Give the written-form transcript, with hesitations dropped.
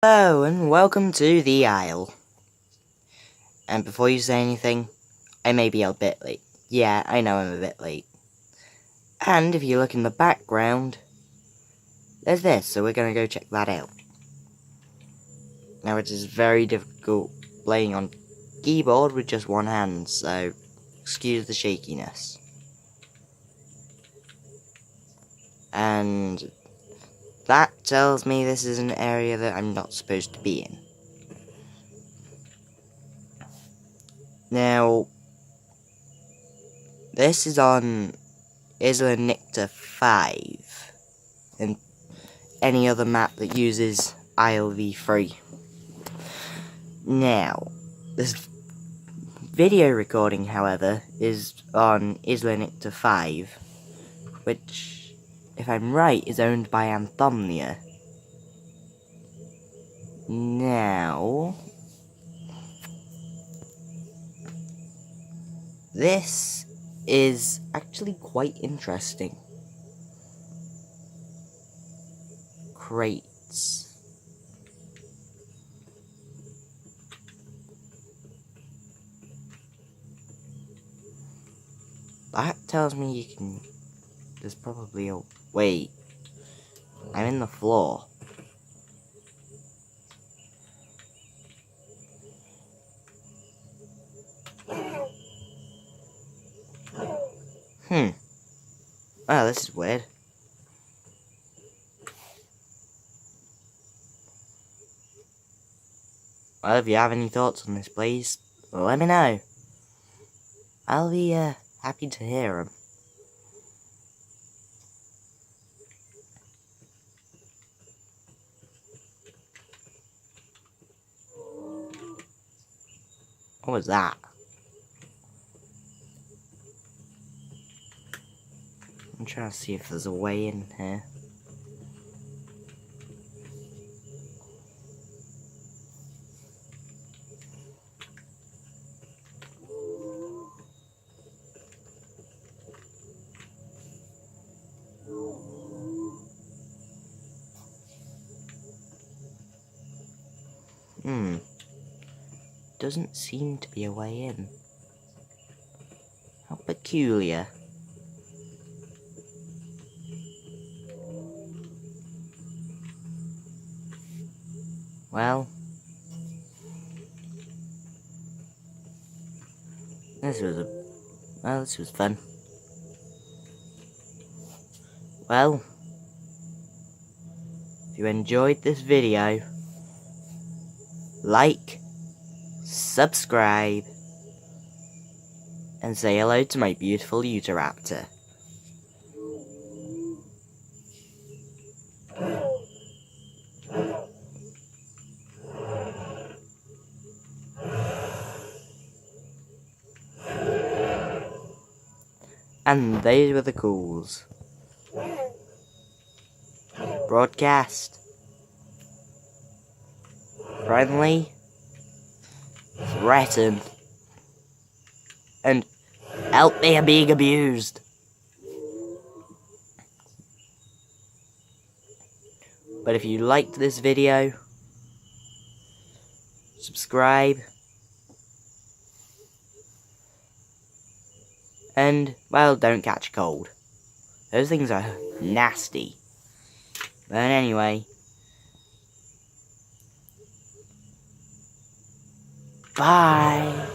Hello and welcome to the Isle. And before you say anything, I may be a bit late. Yeah, I know I'm a bit late. And if you look in the background, there's this, so we're gonna go check that out. Now it is very difficult playing on keyboard with just one hand, so excuse the shakiness. And that tells me this is an area that I'm not supposed to be in. Now, this is on Isla Nicta 5, and any other map that uses ILV3. Now, this video recording, however, is on Isla Nicta 5, which, if I'm right, is owned by Anthomnia. Now, this is actually quite interesting. Crates. That tells me you can... There's probably a... Wait. I'm in the floor. Oh, this is weird. Well, if you have any thoughts on this, please let me know. I'll be happy to hear them. What was that? I'm trying to see if there's a way in here. Doesn't seem to be a way in. How peculiar. Well, this was fun. Well, if you enjoyed this video, like, subscribe, and say hello to my beautiful utahraptor. And these were the calls. Broadcast. Friendly. Threaten. And help me, I'm being abused. But if you liked this video, subscribe. And, well, don't catch a cold. Those things are nasty. But anyway. Bye.